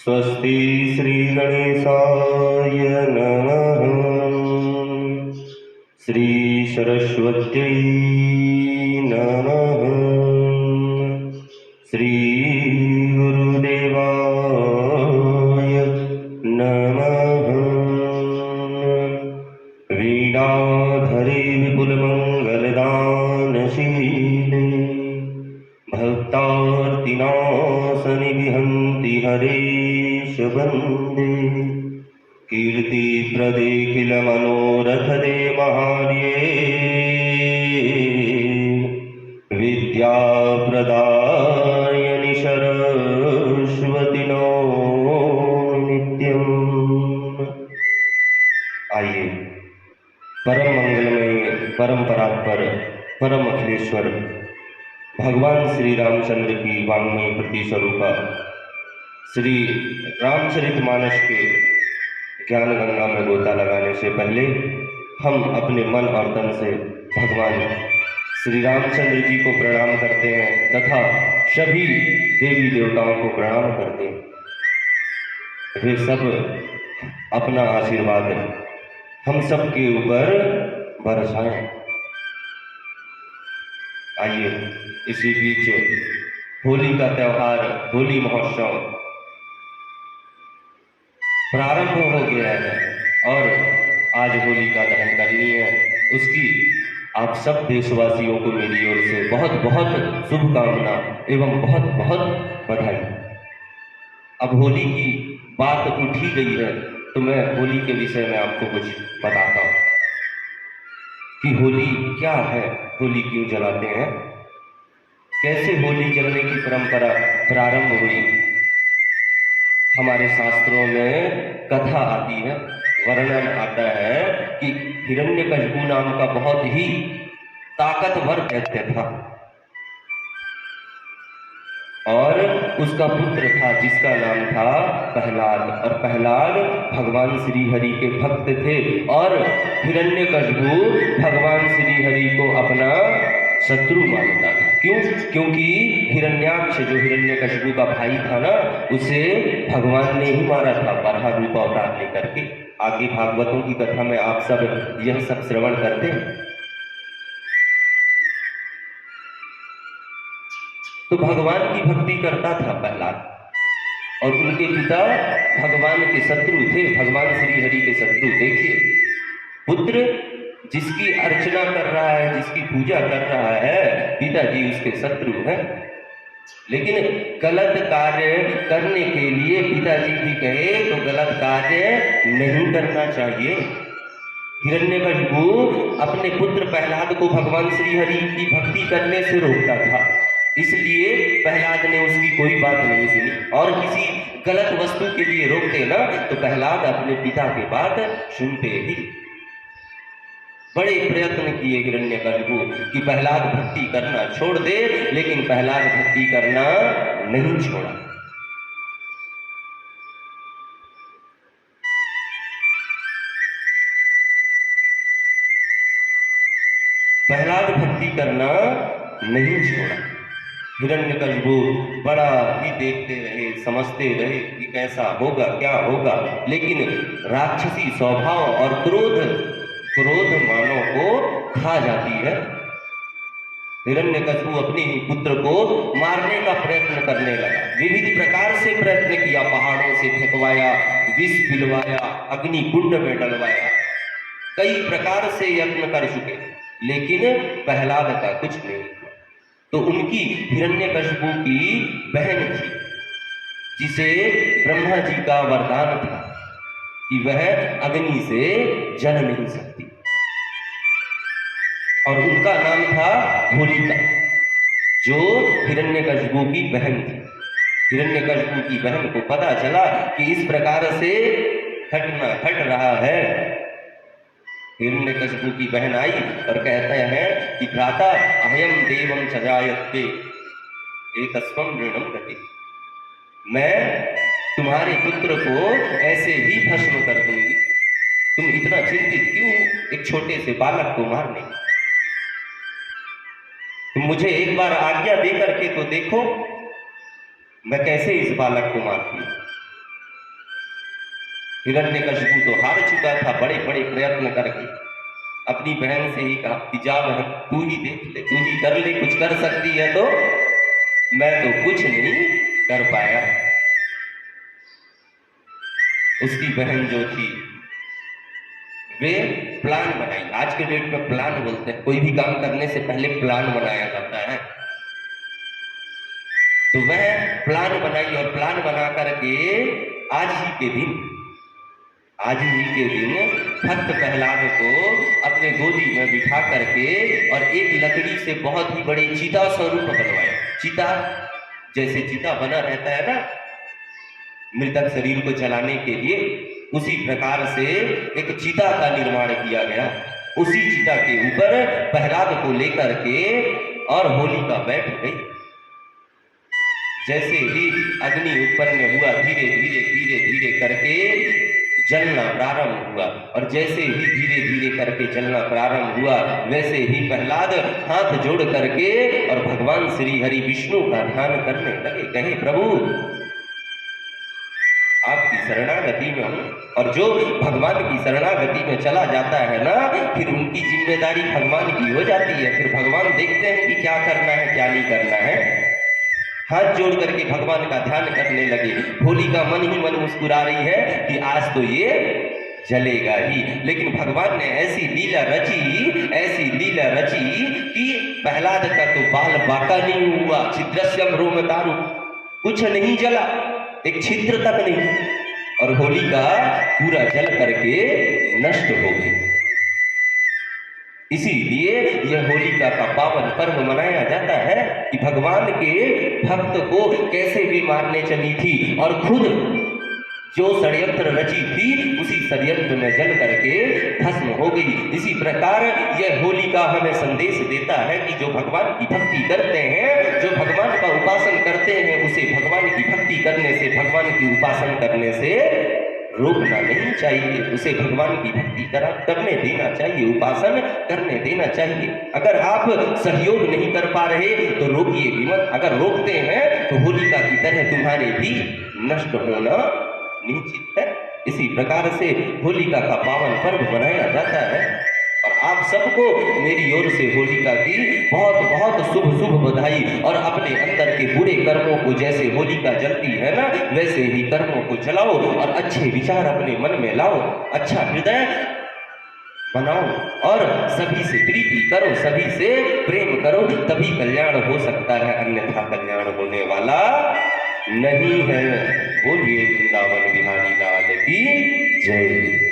स्वस्ति श्रीगणेशाय नमः। श्रीसरस्वत्यै नमः। श्रीगुरुदेवाय नमः। वीणाधरे विपुलमङ्गलदानशीले भक्तार्तिनाशनि विहन्ति हरेश वन्दे। कीर्तिप्रदेखिलमनोरथदे महार्ये विद्याप्रदायनि सरस्वती नो नित्यम्। आइए परम मंगलमय, परम परात्पर, परम अखिलेश्वर भगवान श्री रामचंद्र की वाङ्मय प्रति स्वरूपा श्री रामचरितमानस के ज्ञान गंगा में गोता लगाने से पहले हम अपने मन और तन से भगवान श्री रामचंद्र जी को प्रणाम करते हैं तथा सभी देवी देवताओं को प्रणाम करते हैं। वे सब अपना आशीर्वाद हम सब के ऊपर बरसाएं। आइए इसी बीच होली का त्यौहार, होली महोत्सव प्रारंभ हो गया है और आज होलिका दहन करनी है। उसकी आप सब देशवासियों को मेरी ओर से बहुत बहुत शुभकामना एवं बहुत बहुत बधाई। अब होली की बात उठी गई है तो मैं होली के विषय में आपको कुछ बताता हूँ कि होली क्या है, होली क्यों जलाते हैं, कैसे होली जलने की परंपरा प्रारंभ हुई। हमारे शास्त्रों में कथा आती है, वर्णन आता है कि हिरण्यकशिपु नाम का बहुत ही ताकतवर दैत्य था और उसका पुत्र था जिसका नाम था प्रहलाद। और प्रहलाद भगवान श्री हरि के भक्त थे और हिरण्यकशिपु भगवान श्री हरि को अपना शत्रु मानता था। क्यों? क्योंकि हिरण्याक्ष जो हिरण्यकशिपु का भाई था ना, उसे भगवान ने ही मारा था बराह रूप अवतार लेकर के। आगे भागवतों की कथा में आप सब यह सब श्रवण करते हैं। तो भगवान की भक्ति करता था प्रहलाद और उनके पिता भगवान के शत्रु थे, भगवान श्री हरि के शत्रु। देखिए, पुत्र जिसकी अर्चना कर रहा है, जिसकी पूजा कर रहा है, पिताजी उसके शत्रु हैं। लेकिन गलत कार्य करने के लिए पिताजी भी कहे तो गलत कार्य नहीं करना चाहिए। हिरण्यकशिपु अपने पुत्र प्रहलाद को भगवान श्री हरि की भक्ति करने से रोकता था, इसलिए प्रहलाद ने उसकी कोई बात नहीं सुनी। और किसी गलत वस्तु के लिए रोकते ना तो प्रहलाद अपने पिता की बात सुनते ही। बड़े प्रयत्न किए हिरण्यकशिपु कि प्रहलाद भक्ति करना छोड़ दे, लेकिन प्रहलाद भक्ति करना नहीं छोड़ा। प्रहलाद भक्ति करना नहीं छोड़ा। हिरण्यकशिपु बड़ा ही देखते रहे, समझते रहे कि कैसा होगा, क्या होगा, लेकिन राक्षसी स्वभाव और क्रोध मानव को खा जाती है। हिरण्यकशिपु अपने ही पुत्र को मारने का प्रयत्न करने लगा। विविध प्रकार से प्रयत्न किया, पहाड़ों से फेंकवाया, विष पिलवाया, अग्नि कुंड में डलवाया, कई प्रकार से यत्न कर चुके, लेकिन प्रहलाद का कुछ नहीं हुआ। तो उनकी हिरण्यकशिपु की बहन थी जिसे ब्रह्मा जी का वरदान था कि वह अग्नि से जल नहीं सकती, और उनका नाम था होलिका, जो हिरण्यकशिपु की बहन थी। हिरण्यकशिपु की बहन को पता चला कि इस प्रकार से घटना घट रहा है। हिरण्यकशिपु की बहन आई और कहते हैं कि भ्राता अहम देवम सजायते एतस्वं ऋणम गति, मैं तुम्हारे पुत्र को ऐसे ही भस्म कर दूंगी, तुम इतना चिंतित क्यों एक छोटे से बालक को मारने? तुम मुझे एक बार आज्ञा दे करके तो देखो मैं कैसे इस बालक को मारती हूं। हिरण्यकशिपु तो हार चुका था बड़े बड़े प्रयत्न करके। अपनी बहन से ही कहा कि जा बहन, तू ही देख ले, तू ही कर ले, कुछ कर सकती है तो। मैं तो कुछ नहीं कर पाया। उसकी बहन जो थी वे प्लान बनाई। आज के डेट में प्लान बोलते हैं, कोई भी काम करने से पहले प्लान बनाया जाता है। तो वह प्लान बनाई और प्लान बना करके आज ही के दिन भक्त प्रहलाद को अपने गोदी में बिठा करके और एक लकड़ी से बहुत ही बड़े चीता स्वरूप बनवाया। चीता जैसे चीता बना रहता है ना मृतक शरीर को जलाने के लिए, उसी प्रकार से एक चीता का निर्माण किया गया। उसी चीता के ऊपर प्रहलाद को लेकर के और होलिका बैठ गई। जैसे ही अग्नि उत्पन्न हुआ, धीरे धीरे धीरे धीरे करके जलना प्रारंभ हुआ, और जैसे ही धीरे धीरे करके जलना प्रारंभ हुआ, वैसे ही प्रहलाद हाथ जोड़ करके और भगवान श्री हरि विष्णु का ध्यान करने लगे। कहे प्रभु आपकी शरणागति में हूं। और जो भगवान की शरणागति में चला जाता है ना, फिर उनकी जिम्मेदारी भगवान की हो जाती है। फिर भगवान देखते हैं कि क्या करना है क्या नहीं करना है। हाथ जोड़ करके भगवान का ध्यान करने लगे। होलिका मन ही मन मुस्कुरा रही है कि आज तो ये जलेगा ही। लेकिन भगवान ने ऐसी लीला रची कि प्रहलाद का तो बाल बाका नहीं हुआ। छिद्रस्यम रोमतारु, कुछ नहीं जला, एक छिद्र तक नहीं, और होलिका पूरा जल करके नष्ट हो गई। इसीलिए यह होलिका का पावन पर्व मनाया जाता है कि भगवान के भक्त को कैसे भी मारने चली थी और खुद जो षड्यंत्र रची थी उसी षड्यंत्र में जल करके भस्म हो गई। इसी प्रकार यह होलिका हमें संदेश देता है कि जो भगवान की भक्ति करते हैं, जो भगवान का उपासन करते हैं, उसे भगवान की भक्ति करने से, भगवान की उपासन करने से रोकना नहीं चाहिए। उसे भगवान की भक्ति करने देना चाहिए, उपासन करने देना चाहिए। अगर आप सहयोग नहीं कर पा रहे तो रोकिए भी मत। अगर रोकते हैं तो होलिका की तरह तुम्हारे भी नष्ट होना निश्चित है। इसी प्रकार से होलिका का पावन पर्व मनाया जाता है। और आप सबको मेरी ओर से होलिका की बहुत बहुत शुभ बधाई। और अपने अंदर के बुरे कर्मों को जैसे होलिका जलती है ना, वैसे ही कर्मों को जलाओ और अच्छे विचार अपने मन में लाओ, अच्छा हृदय बनाओ और सभी से प्रीति करो, सभी से प्रेम करो, तभी कल्याण हो सकता है, अन्यथा कल्याण होने वाला नहीं है। बोलिए वृंदावन बिहारी लाल की जय।